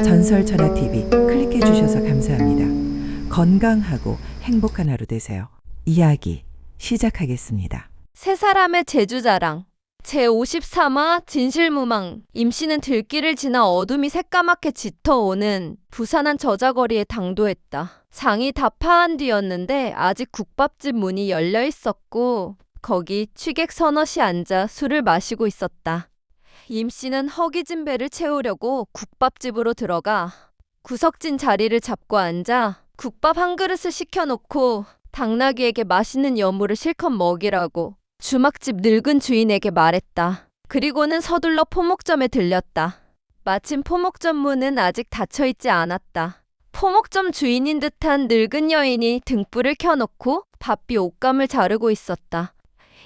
전설천하TV 클릭해 주셔서 감사합니다. 건강하고 행복한 하루 되세요. 이야기 시작하겠습니다. 세 사람의 제주자랑 제53화 진실무망. 임씨는 들길을 지나 어둠이 새까맣게 짙어오는 부산한 저자거리에 당도했다. 장이 다 파한 뒤였는데 아직 국밥집 문이 열려 있었고 거기 취객 서너시 앉아 술을 마시고 있었다. 임씨는 허기진 배를 채우려고 국밥집으로 들어가 구석진 자리를 잡고 앉아 국밥 한 그릇을 시켜놓고 당나귀에게 맛있는 여물을 실컷 먹이라고 주막집 늙은 주인에게 말했다. 그리고는 서둘러 포목점에 들렸다. 마침 포목점 문은 아직 닫혀있지 않았다. 포목점 주인인 듯한 늙은 여인이 등불을 켜놓고 바삐 옷감을 자르고 있었다.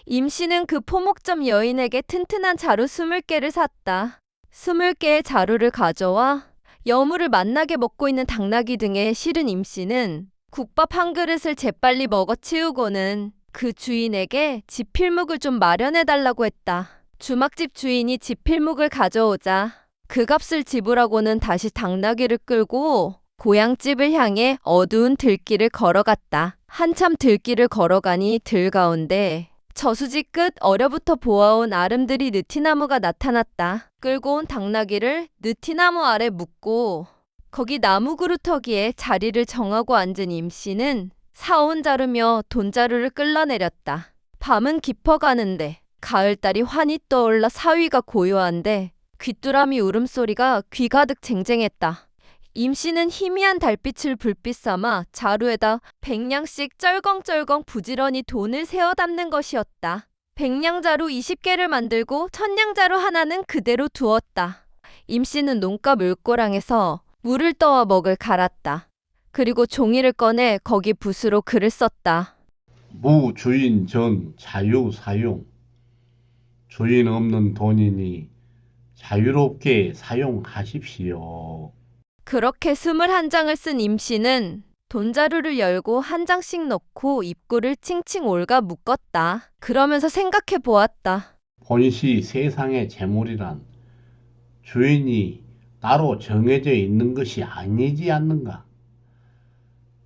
임씨는 그 포목점 여인에게 튼튼한 자루 20개를 샀다. 20개의 자루를 가져와 여물을 맛나게 먹고 있는 당나귀 등에 실은 임씨는 국밥 한 그릇을 재빨리 먹어치우고는 그 주인에게 지필묵을 좀 마련해달라고 했다. 주막집 주인이 지필묵을 가져오자 그 값을 지불하고는 다시 당나귀를 끌고 고향집을 향해 어두운 들길을 걸어갔다. 한참 들길을 걸어가니 들 가운데 저수지 끝 어려부터 보아온 아름드리 느티나무가 나타났다. 끌고 온 당나귀를 느티나무 아래 묶고 거기 나무 그루터기에 자리를 정하고 앉은 임씨는 사온 자루며 돈자루를 끌어내렸다. 밤은 깊어가는데 가을달이 환히 떠올라 사위가 고요한데 귀뚜라미 울음소리가 귀 가득 쟁쟁했다. 임씨는 희미한 달빛을 불빛 삼아 자루에다 100냥씩 쩔컹쩔컹 부지런히 돈을 세어 담는 것이었다. 100냥 자루 20개를 만들고 1000냥 자루 하나는 그대로 두었다. 임씨는 농가 물고랑에서 물을 떠와 먹을 갈았다. 그리고 종이를 꺼내 거기 붓으로 글을 썼다. 무 주인 전 자유 사용. 주인 없는 돈이니 자유롭게 사용하십시오. 그렇게 21장을 쓴 임씨는 돈자루를 열고 한 장씩 넣고 입구를 칭칭 올가 묶었다. 그러면서 생각해 보았다. 본시 세상의 재물이란 주인이 따로 정해져 있는 것이 아니지 않는가?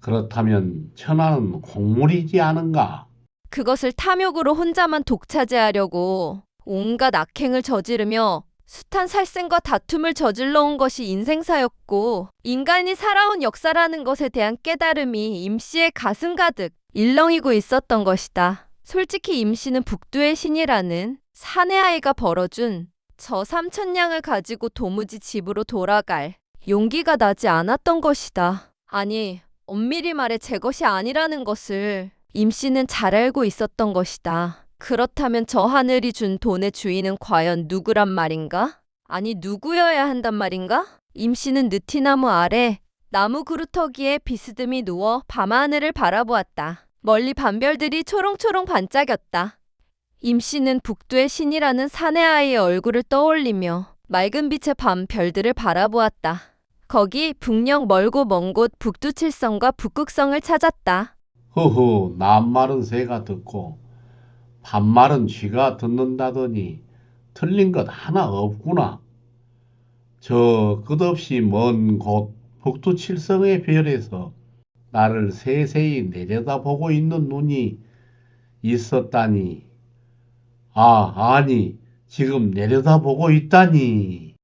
그렇다면 천하는 공물이지 않은가? 그것을 탐욕으로 혼자만 독차지하려고 온갖 악행을 저지르며 숱한 살생과 다툼을 저질러 온 것이 인생사였고 인간이 살아온 역사라는 것에 대한 깨달음이 임씨의 가슴 가득 일렁이고 있었던 것이다. 솔직히 임씨는 북두의 신이라는 사내아이가 벌어준 저 3000냥을 가지고 도무지 집으로 돌아갈 용기가 나지 않았던 것이다. 아니, 엄밀히 말해 제 것이 아니라는 것을 임씨는 잘 알고 있었던 것이다. 그렇다면 저 하늘이 준 돈의 주인은 과연 누구란 말인가? 아니, 누구여야 한단 말인가? 임씨는 느티나무 아래 나무 그루터기에 비스듬히 누워 밤하늘을 바라보았다. 멀리 밤별들이 초롱초롱 반짝였다. 임씨는 북두의 신이라는 사내아이의 얼굴을 떠올리며 맑은 빛의 밤 별들을 바라보았다. 거기 북녘 멀고 먼 곳 북두칠성과 북극성을 찾았다. 허허, 낱말은 새가 듣고 반말은 쥐가 듣는다더니 틀린 것 하나 없구나. 저 끝없이 먼 곳 북두칠성의 별에서 나를 세세히 내려다보고 있는 눈이 있었다니. 아니, 지금 내려다보고 있다니.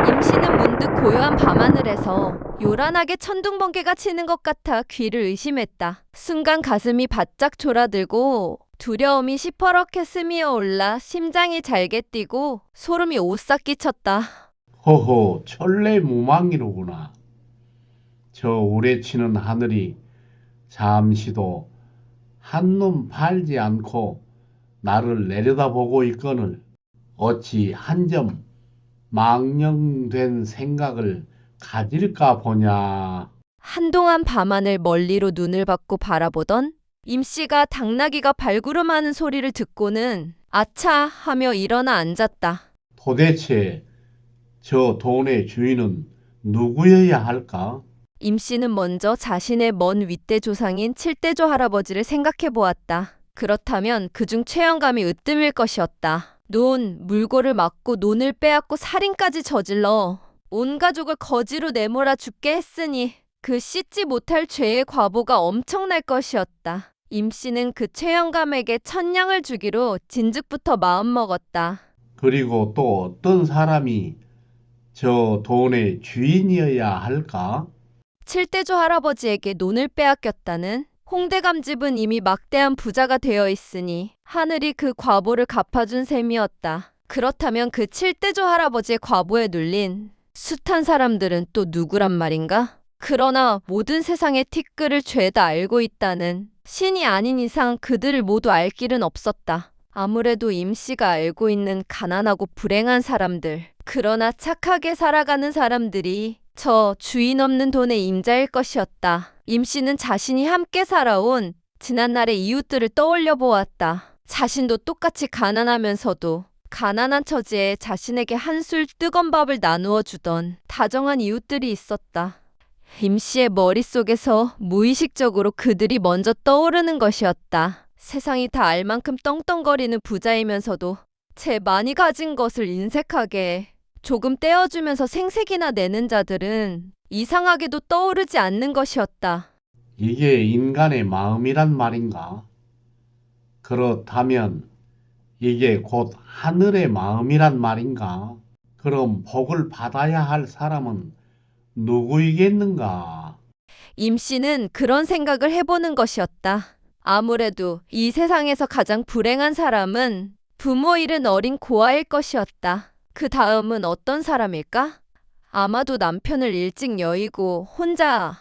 임씨는 문득 고요한 밤하늘에서 요란하게 천둥번개가 치는 것 같아 귀를 의심했다. 순간 가슴이 바짝 졸아들고 두려움이 시퍼렇게 스미어 올라 심장이 잘게 뛰고 소름이 오싹 끼쳤다. 허허, 천레무망이로구나. 저 우레치는 하늘이 잠시도 한눈 팔지 않고 나를 내려다보고 있거늘 어찌 한 점 망령된 생각을 가질까 보냐. 한동안 밤하늘 멀리로 눈을 받고 바라보던 임씨가 당나귀가 발구름하는 소리를 듣고는 아차 하며 일어나 앉았다. 도대체 저 돈의 주인은 누구여야 할까? 임씨는 먼저 자신의 먼 윗대 조상인 칠대조 할아버지를 생각해 보았다. 그렇다면 그중 최영감이 으뜸일 것이었다. 논, 물고를 막고 논을 빼앗고 살인까지 저질러 온 가족을 거지로 내몰아 죽게 했으니 그 씻지 못할 죄의 과보가 엄청날 것이었다. 임 씨는 그 최영감에게 1,000냥을 주기로 진즉부터 마음먹었다. 그리고 또 어떤 사람이 저 돈의 주인이어야 할까? 칠대조 할아버지에게 논을 빼앗겼다는 홍대감집은 이미 막대한 부자가 되어 있으니 하늘이 그 과보를 갚아준 셈이었다. 그렇다면 그 칠대조 할아버지의 과보에 눌린 숱한 사람들은 또 누구란 말인가? 그러나 모든 세상의 티끌을 죄다 알고 있다는 신이 아닌 이상 그들을 모두 알 길은 없었다. 아무래도 임 씨가 알고 있는 가난하고 불행한 사람들, 그러나 착하게 살아가는 사람들이 저 주인 없는 돈의 임자일 것이었다. 임 씨는 자신이 함께 살아온 지난날의 이웃들을 떠올려 보았다. 자신도 똑같이 가난하면서도 가난한 처지에 자신에게 한술 뜨거운 밥을 나누어 주던 다정한 이웃들이 있었다. 임 씨의 머릿속에서 무의식적으로 그들이 먼저 떠오르는 것이었다. 세상이 다 알 만큼 떵떵거리는 부자이면서도 제 많이 가진 것을 인색하게 조금 떼어주면서 생색이나 내는 자들은 이상하게도 떠오르지 않는 것이었다. 이게 인간의 마음이란 말인가? 그렇다면 이게 곧 하늘의 마음이란 말인가? 그럼 복을 받아야 할 사람은 누구이겠는가? 임 씨는 그런 생각을 해보는 것이었다. 아무래도 이 세상에서 가장 불행한 사람은 부모 잃은 어린 고아일 것이었다. 그 다음은 어떤 사람일까? 아마도 남편을 일찍 여의고 혼자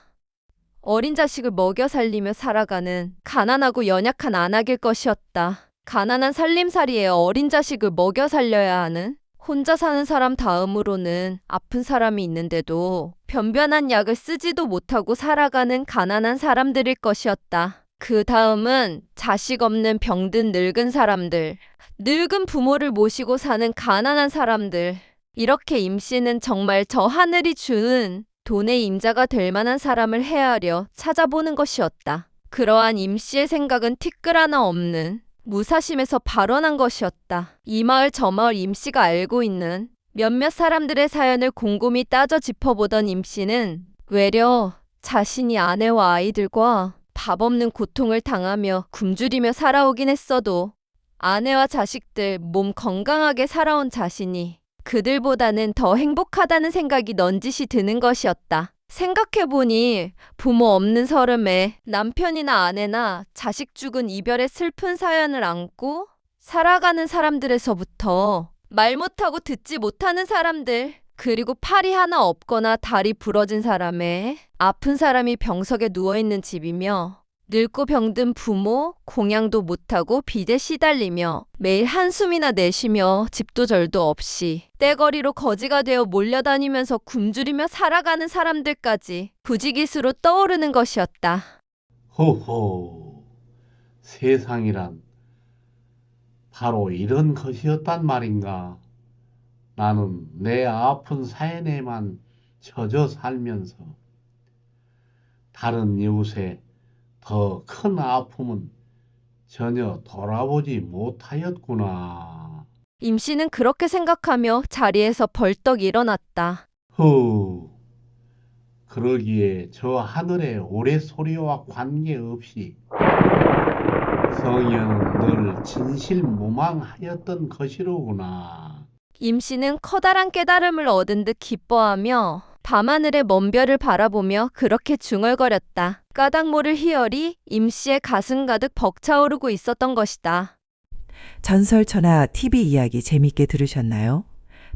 어린 자식을 먹여 살리며 살아가는 가난하고 연약한 안악일 것이었다. 가난한 살림살이에 어린 자식을 먹여 살려야 하는 혼자 사는 사람 다음으로는 아픈 사람이 있는데도 변변한 약을 쓰지도 못하고 살아가는 가난한 사람들일 것이었다. 그 다음은 자식 없는 병든 늙은 사람들, 늙은 부모를 모시고 사는 가난한 사람들. 이렇게 임 씨는 정말 저 하늘이 주는 돈의 임자가 될 만한 사람을 헤아려 찾아보는 것이었다. 그러한 임 씨의 생각은 티끌 하나 없는 무사심에서 발원한 것이었다. 이 마을 저 마을 임 씨가 알고 있는 몇몇 사람들의 사연을 곰곰이 따져 짚어보던 임 씨는 외려 자신이 아내와 아이들과 밥 없는 고통을 당하며 굶주리며 살아오긴 했어도 아내와 자식들 몸 건강하게 살아온 자신이 그들보다는 더 행복하다는 생각이 넌지시 드는 것이었다. 생각해보니 부모 없는 서름에 남편이나 아내나 자식 죽은 이별의 슬픈 사연을 안고 살아가는 사람들에서부터 말 못하고 듣지 못하는 사람들, 그리고 팔이 하나 없거나 다리 부러진 사람에 아픈 사람이 병석에 누워있는 집이며 늙고 병든 부모, 공양도 못하고 빚에 시달리며 매일 한숨이나 내쉬며 집도 절도 없이 떼거리로 거지가 되어 몰려다니면서 굶주리며 살아가는 사람들까지 부지기수로 떠오르는 것이었다. 호호, 세상이란 바로 이런 것이었단 말인가? 나는 내 아픈 사연에만 젖어 살면서 다른 이웃의 더 큰 아픔은 전혀 돌아보지 못하였구나. 임 씨는 그렇게 생각하며 자리에서 벌떡 일어났다. 그러기에 저 하늘의 오래소리와 관계없이 성현은 늘 진실무망하였던 것이로구나. 임 씨는 커다란 깨달음을 얻은 듯 기뻐하며 밤하늘의 먼 별을 바라보며 그렇게 중얼거렸다. 까닭 모를 희열이 임 씨의 가슴 가득 벅차오르고 있었던 것이다. 전설천하 TV 이야기 재밌게 들으셨나요?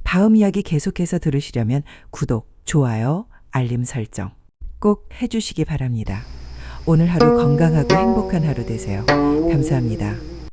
다음 이야기 계속해서 들으시려면 구독, 좋아요, 알림 설정 꼭 해주시기 바랍니다. 오늘 하루 건강하고 행복한 하루 되세요. 감사합니다.